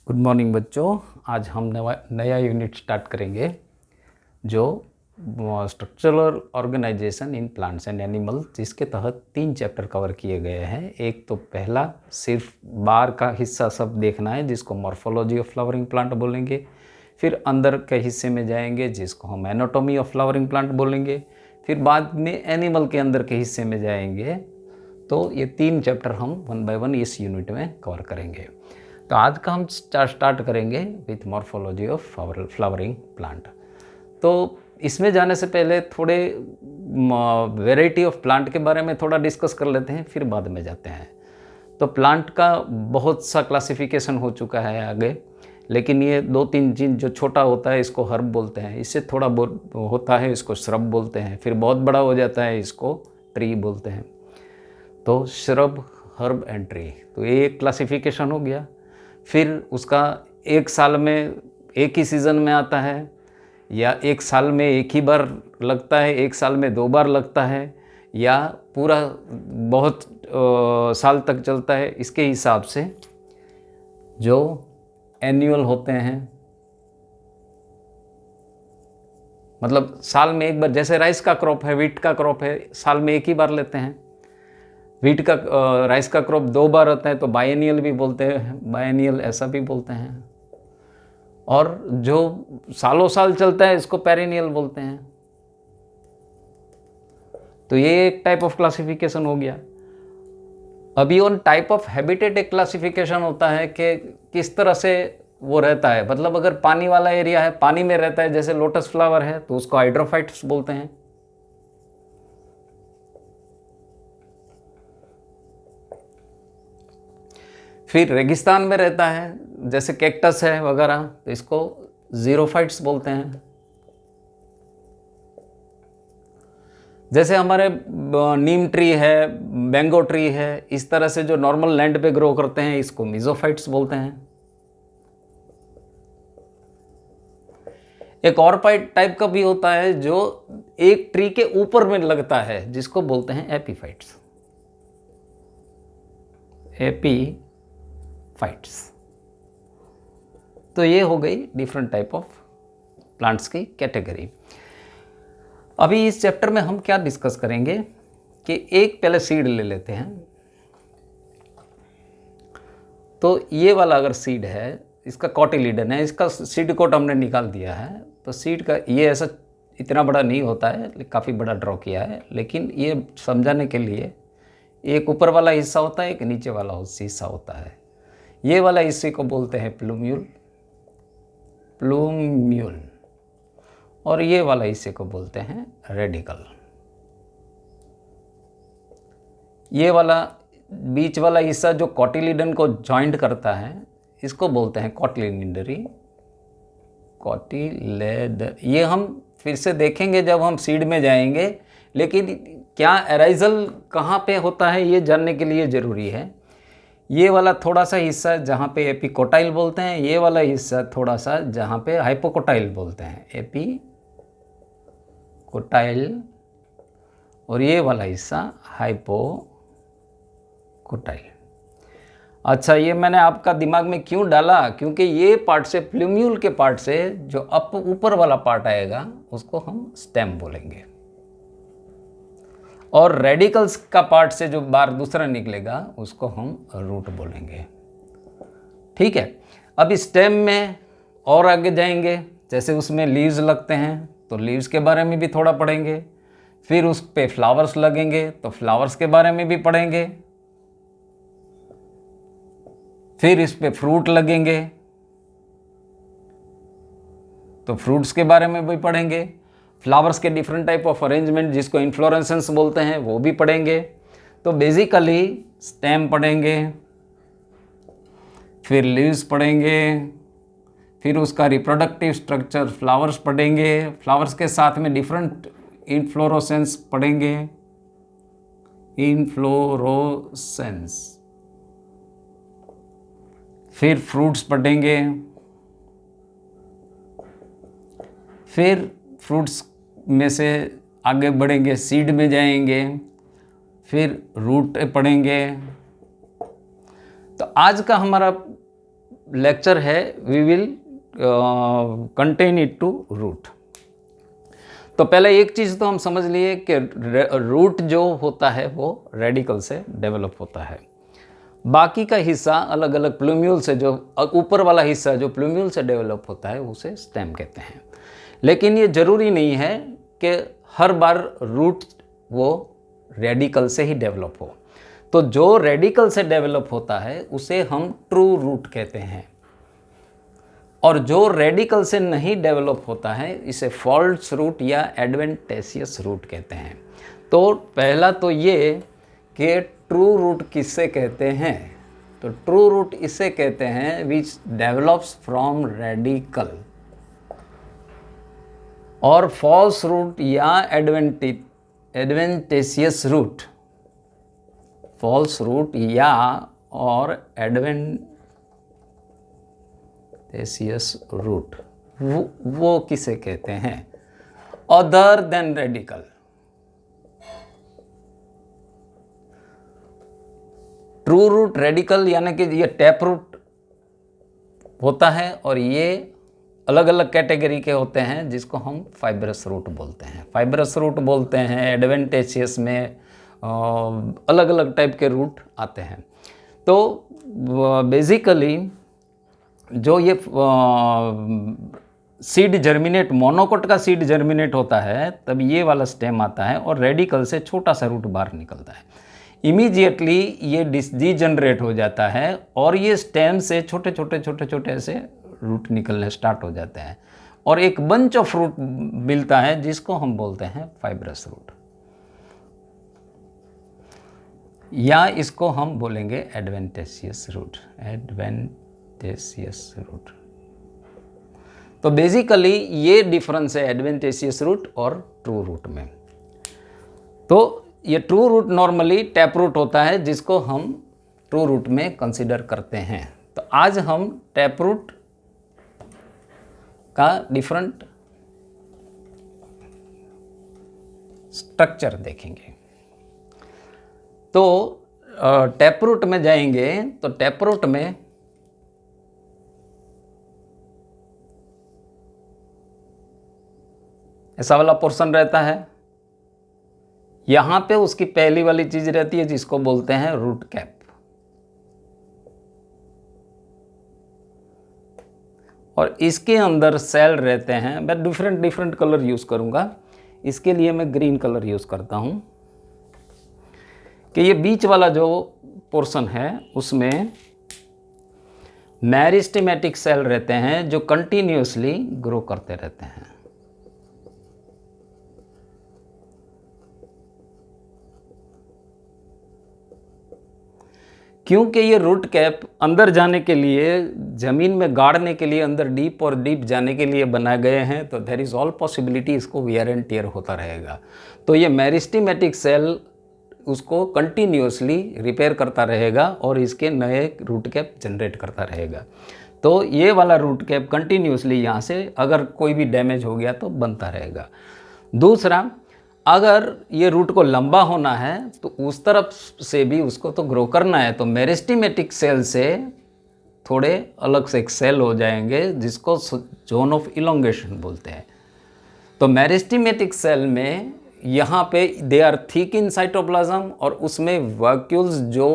Good morning बच्चों। आज हम नया यूनिट स्टार्ट करेंगे जो structural organisation in plants and animal, जिसके तहत 3 चैप्टर कवर किए गए हैं। एक तो पहला सिर्फ बाहर का हिस्सा सब देखना है, जिसको मॉर्फोलॉजी ऑफ फ्लावरिंग प्लांट बोलेंगे। फिर अंदर के हिस्से में जाएंगे, जिसको हम एनाटॉमी ऑफ फ्लावरिंग प्लांट बोलेंगे। फिर बाद में एनिमल के अंदर के हिस्से में जाएंगे। तो ये 3 चैप्टर हम 1 बाय 1 इस यूनिट में कवर करेंगे। तो आज का हम स्टार्ट करेंगे with morphology of flowering plant. तो इसमें जाने से पहले थोड़े वैरायटी ऑफ प्लांट के बारे में थोड़ा डिस्कस कर लेते हैं, फिर बाद में जाते हैं। तो प्लांट का बहुत सा क्लासिफिकेशन हो चुका है आगे, लेकिन ये 2-3 चीज़, जो छोटा होता है इसको हर्ब बोलते हैं, इससे थोड़ा होता है इसको श्रब बोलते हैं, फिर बहुत बड़ा हो जाता है इसको ट्री बोलते हैं। तो श्रब, हर्ब एंड ट्री, तो ये एक क्लासिफिकेशन हो गया। फिर उसका एक साल में एक ही सीज़न में आता है, या एक साल में एक ही बार लगता है, एक साल में 2 बार लगता है, या पूरा बहुत साल तक चलता है। इसके हिसाब से जो एनुअल होते हैं, मतलब साल में एक बार, जैसे राइस का क्रॉप है, व्हीट का क्रॉप है, साल में एक ही बार लेते हैं। व्हीट का राइस का क्रॉप 2 बार होता है तो बायनियल भी बोलते हैं, बायनियल ऐसा भी बोलते हैं। और जो सालों साल चलता है इसको पेरिनियल बोलते हैं। तो ये एक टाइप ऑफ क्लासिफिकेशन हो गया। अभी ऑन टाइप ऑफ हैबिटेट एक क्लासिफिकेशन होता है कि किस तरह से वो रहता है। मतलब अगर पानी वाला एरिया है, पानी में रहता है, जैसे लोटस फ्लावर है, तो उसको हाइड्रोफाइट्स बोलते हैं। फिर रेगिस्तान में रहता है, जैसे कैक्टस है वगैरह, तो इसको जीरोफाइट्स बोलते हैं। जैसे हमारे नीम ट्री है, मैंगो ट्री है, इस तरह से जो नॉर्मल लैंड पे ग्रो करते हैं, इसको मीजोफाइट्स बोलते हैं। एक और टाइप का भी होता है जो एक ट्री के ऊपर में लगता है, जिसको बोलते हैं एपीफाइट्स। एपीफाइट्स। तो ये हो गई डिफरेंट टाइप ऑफ प्लांट्स की कैटेगरी। अभी इस चैप्टर में हम क्या डिस्कस करेंगे कि एक पहले सीड ले लेते हैं। तो ये वाला अगर सीड है, इसका कॉटिलीडन है, इसका सीड कोट हमने निकाल दिया है। तो सीड का ये ऐसा इतना बड़ा नहीं होता है, काफ़ी बड़ा ड्रॉ किया है, लेकिन ये समझाने के लिए एक ऊपर वाला हिस्सा होता है, एक नीचे वाला हिस्सा होता है। ये वाला हिस्से को बोलते हैं प्लूम्यूल, और ये वाला हिस्से को बोलते हैं रेडिकल। ये वाला बीच वाला हिस्सा जो कॉटिलीडन को जॉइंट करता है, इसको बोलते हैं कॉटिलिडनरी। ये हम फिर से देखेंगे जब हम सीड में जाएंगे, लेकिन क्या अराइजल कहाँ पे होता है ये जानने के लिए ज़रूरी है। ये वाला थोड़ा सा हिस्सा जहाँ पे एपिकोटाइल बोलते हैं, ये वाला हिस्सा थोड़ा सा जहाँ पे हाइपोकोटाइल बोलते हैं, एपिकोटाइल, और ये वाला हिस्सा हाइपोकोटाइल। अच्छा, ये मैंने आपका दिमाग में क्यों डाला, क्योंकि ये पार्ट से, प्लूम्यूल के पार्ट से जो ऊपर वाला पार्ट आएगा उसको हम स्टेम बोलेंगे, और रेडिकल्स का पार्ट से जो बाहर दूसरा निकलेगा उसको हम रूट बोलेंगे। ठीक है। अब स्टेम में और आगे जाएंगे, जैसे उसमें लीव्स लगते हैं तो लीव्स के बारे में भी थोड़ा पढ़ेंगे। फिर उस पे फ्लावर्स लगेंगे तो फ्लावर्स के बारे में भी पढ़ेंगे। फिर इस पे फ्रूट लगेंगे तो फ्रूट्स के बारे में भी पढ़ेंगे। फ्लावर्स के डिफरेंट टाइप ऑफ अरेंजमेंट, जिसको इन्फ्लोरेंसेंस बोलते हैं, वो भी पढ़ेंगे। तो बेसिकली स्टेम पढ़ेंगे, फिर लीव्स पढ़ेंगे, फिर उसका रिप्रोडक्टिव स्ट्रक्चर फ्लावर्स पढ़ेंगे, फ्लावर्स के साथ में डिफरेंट इन्फ्लोरोसेंस पढ़ेंगे, इन्फ्लोरोसेंस, फिर फ्रूट्स पढ़ेंगे, फिर फ्रूट्स में से आगे बढ़ेंगे, सीड में जाएंगे, फिर रूट पढ़ेंगे। तो आज का हमारा लेक्चर है we will contain it to root. तो पहले एक चीज़ तो हम समझ लिए कि रूट जो होता है वो रेडिकल से डेवलप होता है। बाकी का हिस्सा अलग अलग प्लूम्यूल से, जो ऊपर वाला हिस्सा जो प्लूम्यूल से डेवलप होता है उसे स्टेम कहते हैं। लेकिन ये ज़रूरी नहीं है कि हर बार रूट वो रेडिकल से ही डेवलप हो। तो जो रेडिकल से डेवलप होता है उसे हम ट्रू रूट कहते हैं, और जो रेडिकल से नहीं डेवलप होता है इसे फॉल्स रूट या एडवेंटेशियस रूट कहते हैं। तो पहला तो ये कि ट्रू रूट किससे कहते हैं, तो ट्रू रूट इसे कहते हैं विच डेवलप्स फ्रॉम रेडिकल, और फॉल्स रूट या एडवेंटेशियस रूट, फॉल्स रूट या और एडवेंटेशियस रूट वो किसे कहते हैं, other than radical. True root radical यानी कि ये टैप रूट होता है, और ये अलग अलग कैटेगरी के होते हैं जिसको हम फाइब्रस रूट बोलते हैं। फाइब्रस रूट बोलते हैं, एडवेंटेशियस में अलग अलग टाइप के रूट आते हैं। तो बेसिकली जो ये सीड जर्मिनेट, मोनोकोट का सीड जर्मिनेट होता है तब ये वाला स्टेम आता है और रेडिकल से छोटा सा रूट बाहर निकलता है। इमीडिएटली ये डिजनरेट हो जाता है और ये स्टेम से छोटे छोटे से रूट निकलने स्टार्ट हो जाते हैं और एक बंच ऑफ रूट मिलता है जिसको हम बोलते हैं फाइब्रस रूट, या इसको हम बोलेंगे एडवेंटेशियस रूट, एडवेंटेशियस रूट। तो बेसिकली ये डिफरेंस है एडवेंटेशियस रूट और ट्रू रूट में। तो ये true root normally tap root होता है जिसको हम ट्रू रूट में कंसीडर करते हैं। तो आज हम टैप रूट का डिफरेंट स्ट्रक्चर देखेंगे। तो टैप रूट में जाएंगे तो टैप रूट में ऐसा वाला पोर्शन रहता है, यहां पे उसकी पहली वाली चीज रहती है जिसको बोलते हैं रूट कैप, और इसके अंदर सेल रहते हैं। मैं डिफरेंट कलर यूज करूंगा, इसके लिए मैं ग्रीन कलर यूज करता हूं कि ये बीच वाला जो पोर्शन है उसमें मेरिस्टेमेटिक सेल रहते हैं जो कंटिन्यूअसली ग्रो करते रहते हैं। क्योंकि ये रूट कैप अंदर जाने के लिए, ज़मीन में गाड़ने के लिए, अंदर डीप और डीप जाने के लिए बनाए गए हैं, तो देयर इज़ ऑल पॉसिबिलिटी इसको वियर एंड टियर होता रहेगा। तो ये मेरिस्टेमेटिक सेल उसको कंटिन्यूअसली रिपेयर करता रहेगा और इसके नए रूट कैप जनरेट करता रहेगा। तो ये वाला रूट कैप कंटिन्यूअसली यहाँ से अगर कोई भी डैमेज हो गया तो बनता रहेगा। दूसरा, अगर ये रूट को लंबा होना है तो उस तरफ से भी उसको तो ग्रो करना है, तो मेरिस्टेमेटिक सेल से थोड़े अलग से एक सेल हो जाएंगे जिसको जोन ऑफ इलोंगेशन बोलते हैं। तो मेरिस्टेमेटिक सेल में यहाँ पे they are thick in cytoplasm और उसमें वैक्यूल्स जो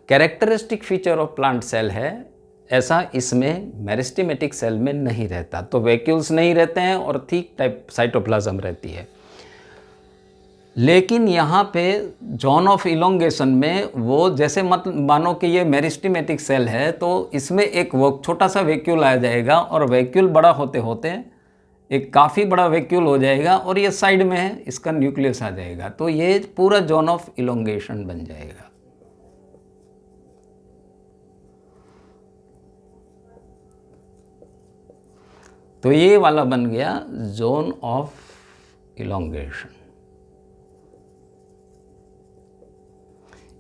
characteristic feature of plant cell है, ऐसा इसमें मेरिस्टेमेटिक सेल में नहीं रहता। तो वैक्यूल्स नहीं रहते हैं और थिक टाइप साइटोप्लाज्म रहती है। लेकिन यहाँ पे जोन ऑफ इलोंगेशन में वो जैसे मानो कि ये मेरिस्टेमेटिक सेल है तो इसमें एक वो छोटा सा वैक्यूल आ जाएगा और वैक्यूल बड़ा होते होते एक काफ़ी बड़ा वैक्यूल हो जाएगा और ये साइड में है, इसका न्यूक्लियस आ जाएगा, तो ये पूरा जोन ऑफ इलोंगेशन बन जाएगा। तो ये वाला बन गया जोन ऑफ इलोंगेशन।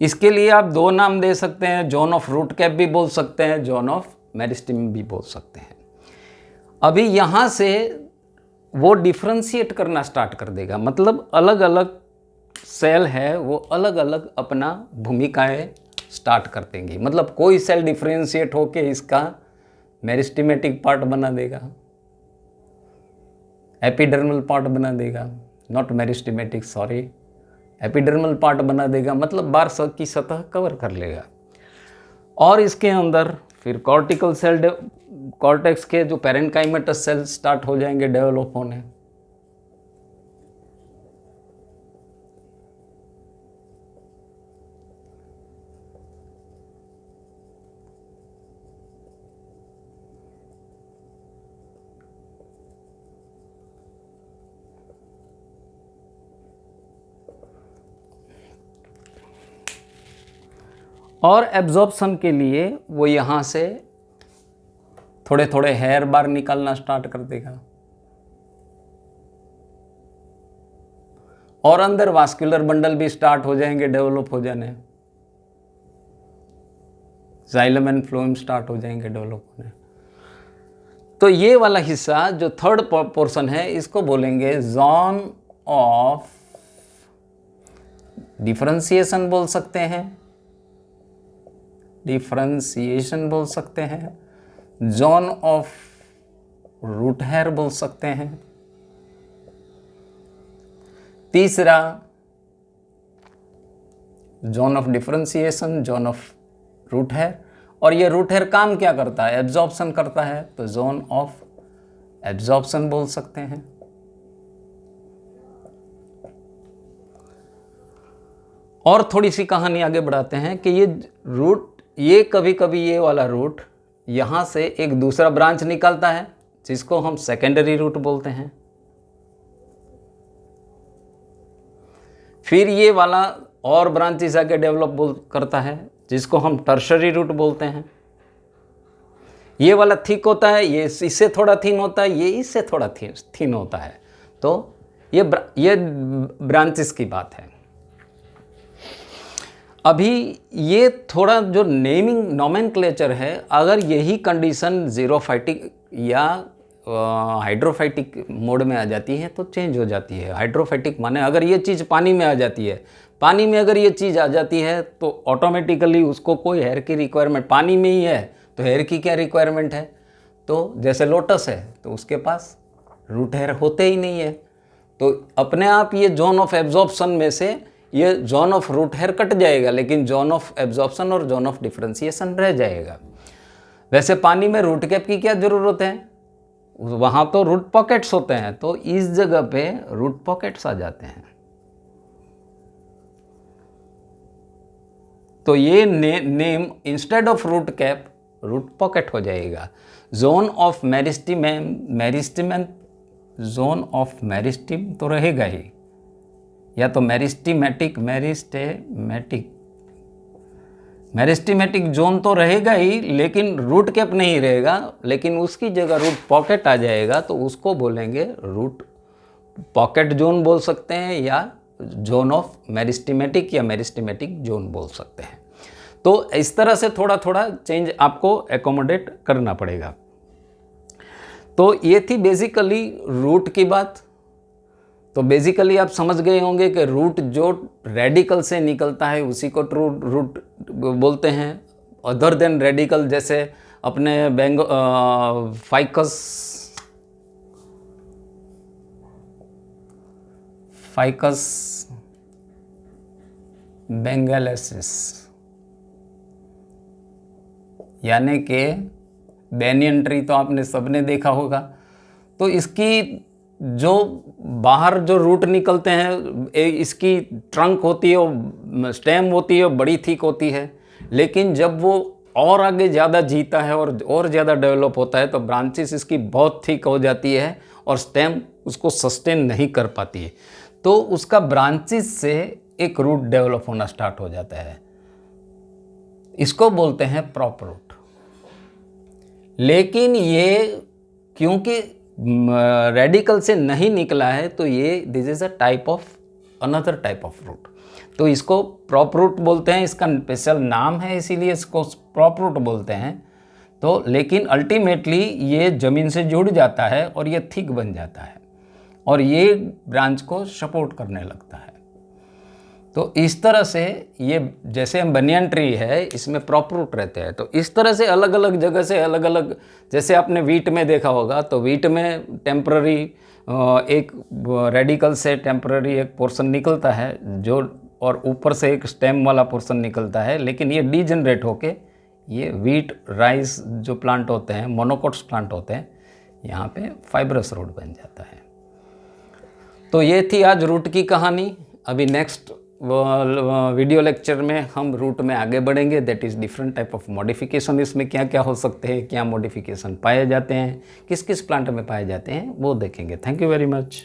इसके लिए आप दो नाम दे सकते हैं, जोन ऑफ रूट कैप भी बोल सकते हैं, जोन ऑफ मेरिस्टेम भी बोल सकते हैं। अभी यहाँ से वो डिफ्रेंशिएट करना स्टार्ट कर देगा, मतलब अलग अलग सेल है वो अलग अलग अपना भूमिकाएं स्टार्ट कर देंगी। मतलब कोई सेल डिफ्रेंशिएट होके इसका मेरिस्टेमेटिक पार्ट बना देगा, एपिडर्मल पार्ट बना देगा, not meristematic, sorry, epidermal part बना देगा, मतलब बार की सतह कवर कर लेगा। और इसके अंदर फिर कॉर्टिकल सेल, कॉर्टेक्स के जो पैरेन्काइमेटस सेल स्टार्ट हो जाएंगे डेवलप होने। और एब्जॉर्प्शन के लिए वो यहाँ से थोड़े थोड़े हेयर बार निकालना स्टार्ट कर देगा और अंदर वास्कुलर बंडल भी स्टार्ट हो जाएंगे डेवलप हो जाने, जाइलम एंड फ्लोएम स्टार्ट हो जाएंगे डेवलप होने। तो ये वाला हिस्सा जो थर्ड पोर्शन है इसको बोलेंगे जोन ऑफ डिफरेंशिएशन बोल सकते हैं, डिफरेंशिएशन बोल सकते हैं, जोन ऑफ रूट हेयर बोल सकते हैं। तीसरा zone of differentiation, zone of root hair, और ये रूट हेयर काम क्या करता है? एब्जॉर्प्शन करता है, तो जोन ऑफ एब्जॉर्प्शन बोल सकते हैं। और थोड़ी सी कहानी आगे बढ़ाते हैं कि ये रूट, ये कभी कभी ये वाला रूट यहाँ से एक दूसरा ब्रांच निकलता है जिसको हम सेकेंडरी रूट बोलते हैं। फिर ये वाला और ब्रांचेस आगे डेवलप करता है जिसको हम टर्शरी रूट बोलते हैं। ये वाला थिक होता है, ये इससे थोड़ा थिन होता है, ये इससे थोड़ा थिन होता है। तो ये ब्रांचेस की बात है। अभी ये थोड़ा जो नेमिंग नोमेनक्लेचर है, अगर यही कंडीशन ज़ीरोफाइटिक या हाइड्रोफाइटिक मोड में आ जाती है तो चेंज हो जाती है। हाइड्रोफाइटिक माने अगर ये चीज़ पानी में आ जाती है, पानी में अगर ये चीज़ आ जाती है तो ऑटोमेटिकली उसको कोई हेयर की रिक्वायरमेंट, पानी में ही है तो हेयर की क्या रिक्वायरमेंट है? तो जैसे लोटस है तो उसके पास रूट हेयर होते ही नहीं है, तो अपने आप ये जोन ऑफ एब्जॉर्प्शन में से ये zone of root hair cut जाएगा, लेकिन जोन ऑफ एब्जॉर्प्शन और जोन ऑफ डिफरेंशिएशन रह जाएगा। वैसे पानी में रूट कैप की क्या ज़रूरत है? वहाँ तो रूट पॉकेट्स होते हैं, तो इस जगह पे रूट पॉकेट्स आ जाते हैं। तो ये name instead of root cap root pocket हो जाएगा। Zone of meristem, zone of meristem तो रहेगा ही, या तो मेरिस्टेमेटिक जोन तो रहेगा ही, लेकिन रूट कैप नहीं रहेगा, लेकिन उसकी जगह रूट पॉकेट आ जाएगा, तो उसको बोलेंगे रूट पॉकेट जोन बोल सकते हैं, या जोन ऑफ मेरिस्टेमेटिक या मेरिस्टेमेटिक जोन बोल सकते हैं। तो इस तरह से थोड़ा थोड़ा चेंज आपको एकोमोडेट करना पड़ेगा। तो ये थी बेसिकली रूट की बात। तो बेसिकली आप समझ गए होंगे कि रूट जो रेडिकल से निकलता है उसी को ट्रू रूट बोलते हैं। अदर देन रेडिकल, जैसे अपने फाइकस बेंगलेसिस, यानी कि बेनियन ट्री तो आपने सबने देखा होगा। तो इसकी जो बाहर जो रूट निकलते हैं, इसकी ट्रंक होती है, स्टेम होती है, बड़ी थिक होती है, लेकिन जब वो और आगे ज़्यादा जीता है और ज़्यादा डेवलप होता है तो ब्रांचेस इसकी बहुत थिक हो जाती है और स्टेम उसको सस्टेन नहीं कर पाती है, तो उसका ब्रांचेस से एक रूट डेवलप होना स्टार्ट हो जाता है। इसको बोलते हैं प्रॉप रूट। लेकिन ये क्योंकि रेडिकल से नहीं निकला है तो ये this is another type of root, तो इसको प्रॉप रूट बोलते हैं। इसका स्पेशल नाम है, इसीलिए इसको प्रॉप रूट बोलते हैं। तो लेकिन अल्टीमेटली ये ज़मीन से जुड़ जाता है और ये थिक बन जाता है और ये ब्रांच को सपोर्ट करने लगता है। तो इस तरह से ये जैसे हम बनियान ट्री है इसमें प्रॉपर रूट रहते हैं, तो इस तरह से अलग अलग जगह से अलग अलग, जैसे आपने वीट में देखा होगा तो वीट में टेम्प्ररी एक रेडिकल से टेम्प्ररी एक पोर्शन निकलता है जो, और ऊपर से एक स्टेम वाला पोर्शन निकलता है, लेकिन ये डीजनरेट होके ये वीट राइस जो प्लांट होते हैं, मोनोकोट्स प्लांट होते हैं, यहाँ पे फाइब्रस रूट बन जाता है। तो ये थी आज रूट की कहानी। अभी नेक्स्ट वीडियो लेक्चर में हम रूट में आगे बढ़ेंगे, that is different type of modification, इसमें क्या क्या हो सकते हैं, क्या मॉडिफिकेशन पाए जाते हैं, किस किस प्लांट में पाए जाते हैं, वो देखेंगे। Thank you very much.